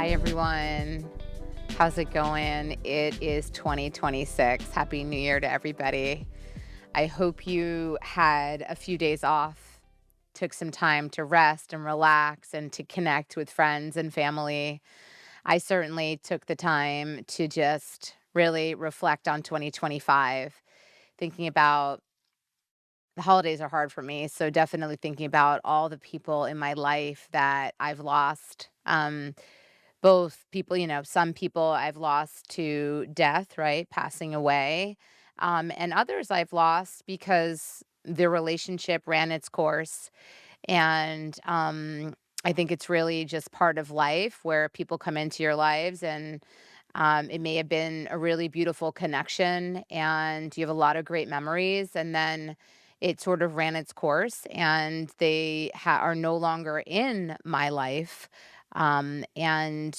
Hi, everyone. How's it going? It is 2026. Happy New Year to everybody. I hope you had a few days off, took some time to rest and relax and to connect with friends and family. I certainly took the time to just really reflect on 2025, thinking about the holidays are hard for me. So, definitely thinking about all the people in my life that I've lost. Both people, some people I've lost to death, right? Passing away. And others I've lost because their relationship ran its course. And I think it's really just part of life where people come into your lives and it may have been a really beautiful connection and you have a lot of great memories. And then it sort of ran its course and they are no longer in my life. And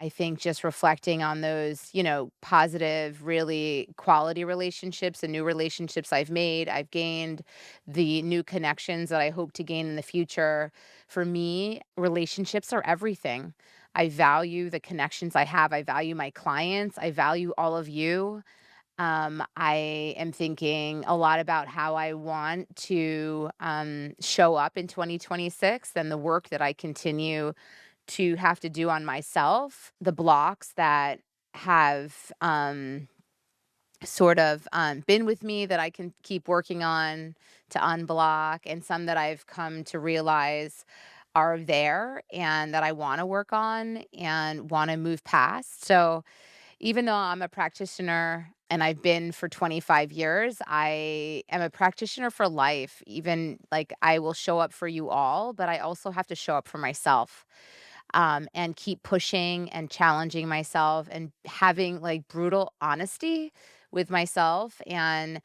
I think just reflecting on those, positive, really quality relationships and new relationships I've made, I've gained the new connections that I hope to gain in the future. For me, relationships are everything. I value the connections I have. I value my clients. I value all of you. I am thinking a lot about how I want to show up in 2026 and the work that I continue to have to do on myself, the blocks that have been with me that I can keep working on to unblock, and some that I've come to realize are there and that I want to work on and want to move past. So, even though I'm a practitioner and I've been for 25 years, I am a practitioner for life. Even like I will show up for you all, but I also have to show up for myself and keep pushing and challenging myself and having like brutal honesty with myself and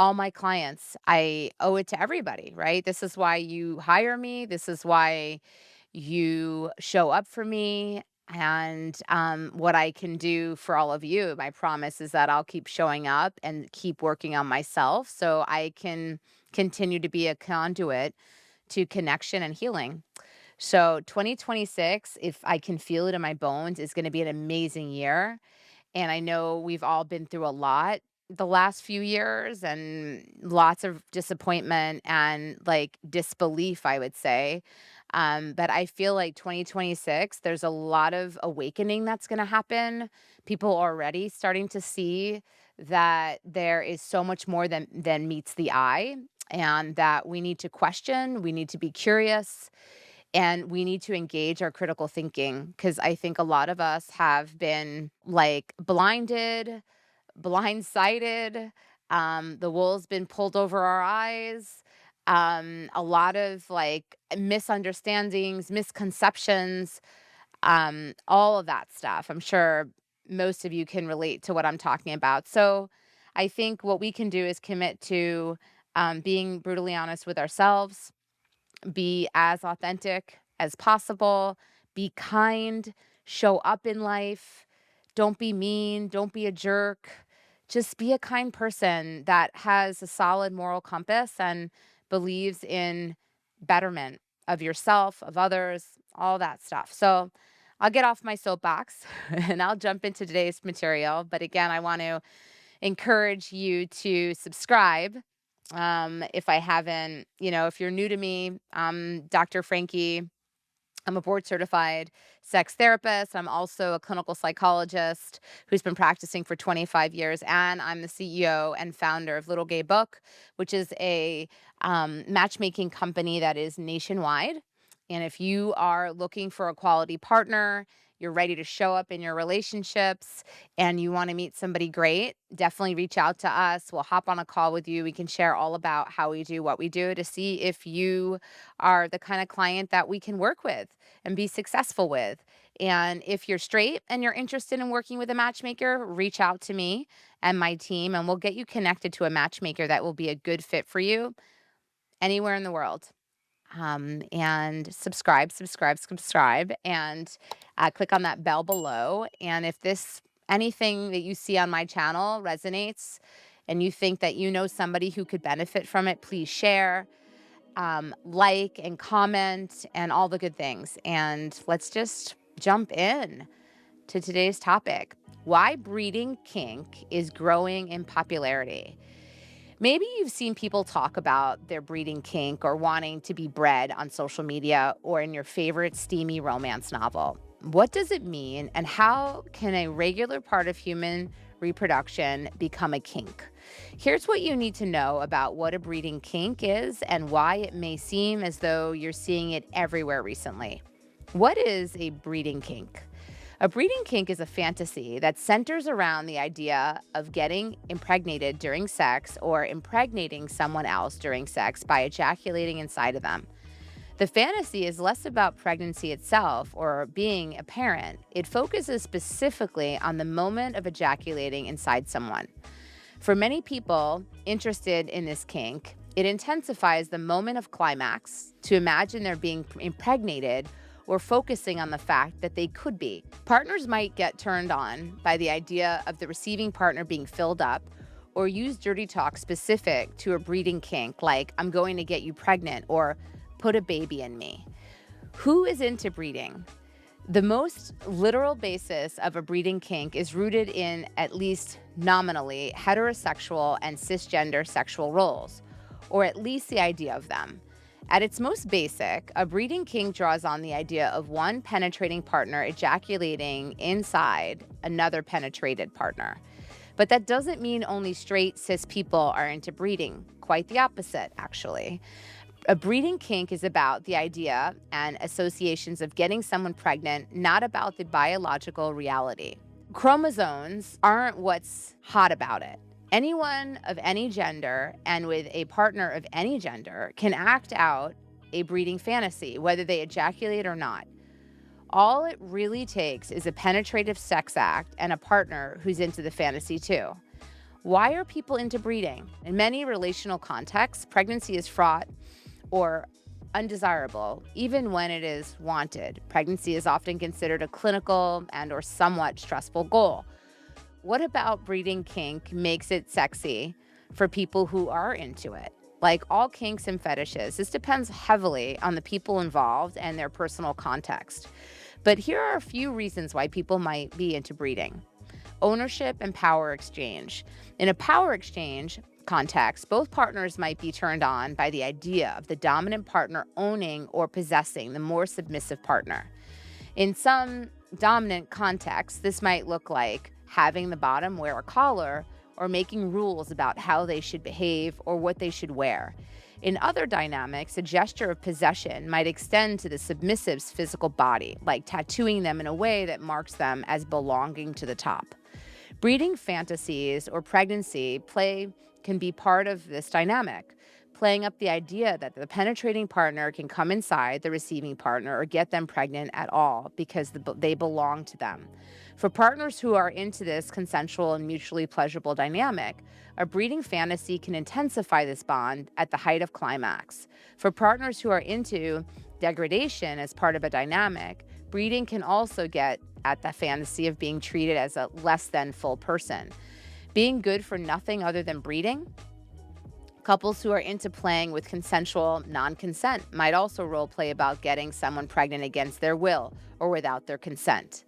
all my clients. I owe it to everybody, right? This is why you hire me. This is why you show up for me. And what I can do for all of you, my promise is that I'll keep showing up and keep working on myself so I can continue to be a conduit to connection and healing. So 2026, if I can feel it in my bones, is going to be an amazing year. And I know we've all been through a lot the last few years and lots of disappointment and like disbelief, I would say. But I feel like 2026, there's a lot of awakening that's going to happen. People are already starting to see that there is so much more than meets the eye and that we need to question, we need to be curious, and we need to engage our critical thinking because I think a lot of us have been like blindsided. The wool's been pulled over our eyes. A lot of like misunderstandings, misconceptions, all of that stuff. I'm sure most of you can relate to what I'm talking about. So I think what we can do is commit to being brutally honest with ourselves, be as authentic as possible, be kind, show up in life, don't be mean, don't be a jerk. Just be a kind person that has a solid moral compass and believes in betterment of yourself, of others, all that stuff. So I'll get off my soapbox and I'll jump into today's material. But again, I want to encourage you to subscribe. If I haven't, if you're new to me, I'm Dr. Frankie. I'm a board certified sex therapist. I'm also a clinical psychologist who's been practicing for 25 years. And I'm the CEO and founder of Little Gay Book, which is a matchmaking company that is nationwide. And if you are looking for a quality partner, you're ready to show up in your relationships, and you want to meet somebody great, definitely reach out to us. We'll hop on a call with you. We can share all about how we do what we do to see if you are the kind of client that we can work with and be successful with. And if you're straight and you're interested in working with a matchmaker, reach out to me and my team, and we'll get you connected to a matchmaker that will be a good fit for you anywhere in the world. And subscribe, and click on that bell below. And if anything that you see on my channel resonates and you think that you know somebody who could benefit from it, please share, like and comment and all the good things. And let's just jump in to today's topic: why breeding kink is growing in popularity. Maybe you've seen people talk about their breeding kink or wanting to be bred on social media or in your favorite steamy romance novel. What does it mean, and how can a regular part of human reproduction become a kink? Here's what you need to know about what a breeding kink is and why it may seem as though you're seeing it everywhere recently. What is a breeding kink? A breeding kink is a fantasy that centers around the idea of getting impregnated during sex or impregnating someone else during sex by ejaculating inside of them. The fantasy is less about pregnancy itself or being a parent. It focuses specifically on the moment of ejaculating inside someone. For many people interested in this kink, it intensifies the moment of climax to imagine they're being impregnated or focusing on the fact that they could be. Partners might get turned on by the idea of the receiving partner being filled up or use dirty talk specific to a breeding kink, like, "I'm going to get you pregnant," or "put a baby in me." Who is into breeding? The most literal basis of a breeding kink is rooted in, at least nominally, heterosexual and cisgender sexual roles, or at least the idea of them. At its most basic, a breeding kink draws on the idea of one penetrating partner ejaculating inside another penetrated partner. But that doesn't mean only straight cis people are into breeding. Quite the opposite, actually. A breeding kink is about the idea and associations of getting someone pregnant, not about the biological reality. Chromosomes aren't what's hot about it. Anyone of any gender and with a partner of any gender can act out a breeding fantasy, whether they ejaculate or not. All it really takes is a penetrative sex act and a partner who's into the fantasy too. Why are people into breeding? In many relational contexts, pregnancy is fraught or undesirable, even when it is wanted. Pregnancy is often considered a clinical and or somewhat stressful goal. What about breeding kink makes it sexy for people who are into it? Like all kinks and fetishes, this depends heavily on the people involved and their personal context. But here are a few reasons why people might be into breeding. Ownership and power exchange. In a power exchange context, both partners might be turned on by the idea of the dominant partner owning or possessing the more submissive partner. In some dominant contexts, this might look like having the bottom wear a collar or making rules about how they should behave or what they should wear. In other dynamics, a gesture of possession might extend to the submissive's physical body, like tattooing them in a way that marks them as belonging to the top. Breeding fantasies or pregnancy play can be part of this dynamic, playing up the idea that the penetrating partner can come inside the receiving partner or get them pregnant at all because they belong to them. For partners who are into this consensual and mutually pleasurable dynamic, a breeding fantasy can intensify this bond at the height of climax. For partners who are into degradation as part of a dynamic, breeding can also get at the fantasy of being treated as a less than full person. Being good for nothing other than breeding? Couples who are into playing with consensual non-consent might also role play about getting someone pregnant against their will or without their consent.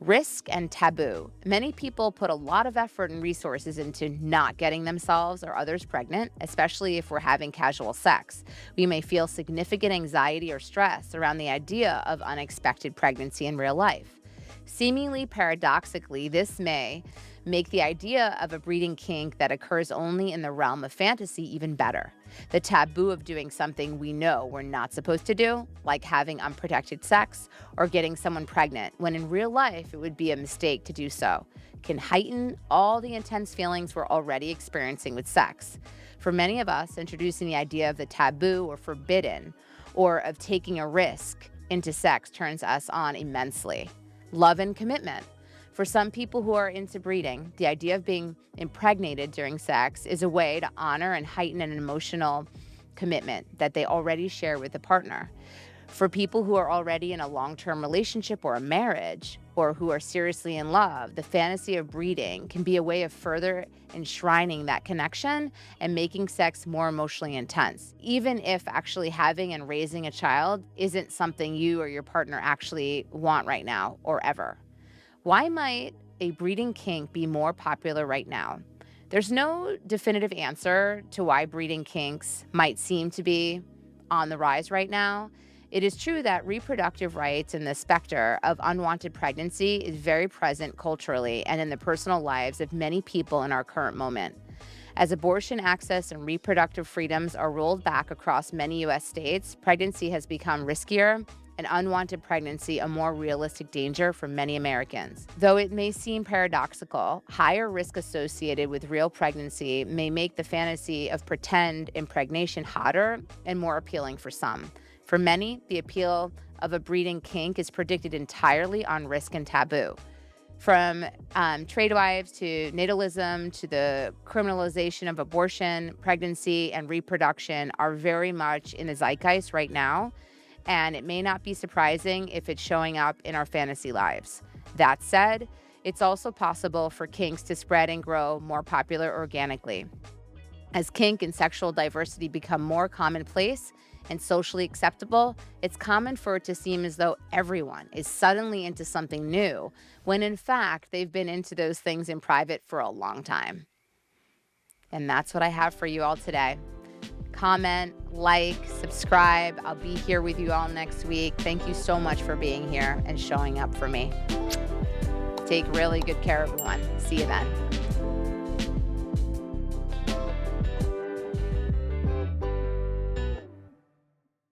Risk and taboo. Many people put a lot of effort and resources into not getting themselves or others pregnant, especially if we're having casual sex. We may feel significant anxiety or stress around the idea of unexpected pregnancy in real life. Seemingly paradoxically, this may make the idea of a breeding kink that occurs only in the realm of fantasy even better. The taboo of doing something we know we're not supposed to do, like having unprotected sex or getting someone pregnant, when in real life it would be a mistake to do so, can heighten all the intense feelings we're already experiencing with sex. For many of us, introducing the idea of the taboo or forbidden or of taking a risk into sex turns us on immensely. Love and commitment. For some people who are into breeding, the idea of being impregnated during sex is a way to honor and heighten an emotional commitment that they already share with the partner. For people who are already in a long-term relationship or a marriage, or who are seriously in love, the fantasy of breeding can be a way of further enshrining that connection and making sex more emotionally intense, even if actually having and raising a child isn't something you or your partner actually want right now or ever. Why might a breeding kink be more popular right now? There's no definitive answer to why breeding kinks might seem to be on the rise right now. It is true that reproductive rights and the specter of unwanted pregnancy is very present culturally and in the personal lives of many people in our current moment. As abortion access and reproductive freedoms are rolled back across many U.S. states, pregnancy has become riskier and unwanted pregnancy a more realistic danger for many Americans. Though it may seem paradoxical, higher risk associated with real pregnancy may make the fantasy of pretend impregnation hotter and more appealing for some. For many, the appeal of a breeding kink is predicted entirely on risk and taboo. From trade wives to natalism to the criminalization of abortion, pregnancy, and reproduction are very much in the zeitgeist right now, and it may not be surprising if it's showing up in our fantasy lives. That said, it's also possible for kinks to spread and grow more popular organically. As kink and sexual diversity become more commonplace and socially acceptable, it's common for it to seem as though everyone is suddenly into something new, when in fact, they've been into those things in private for a long time. And that's what I have for you all today. Comment, like, subscribe. I'll be here with you all next week. Thank you so much for being here and showing up for me. Take really good care, everyone. See you then.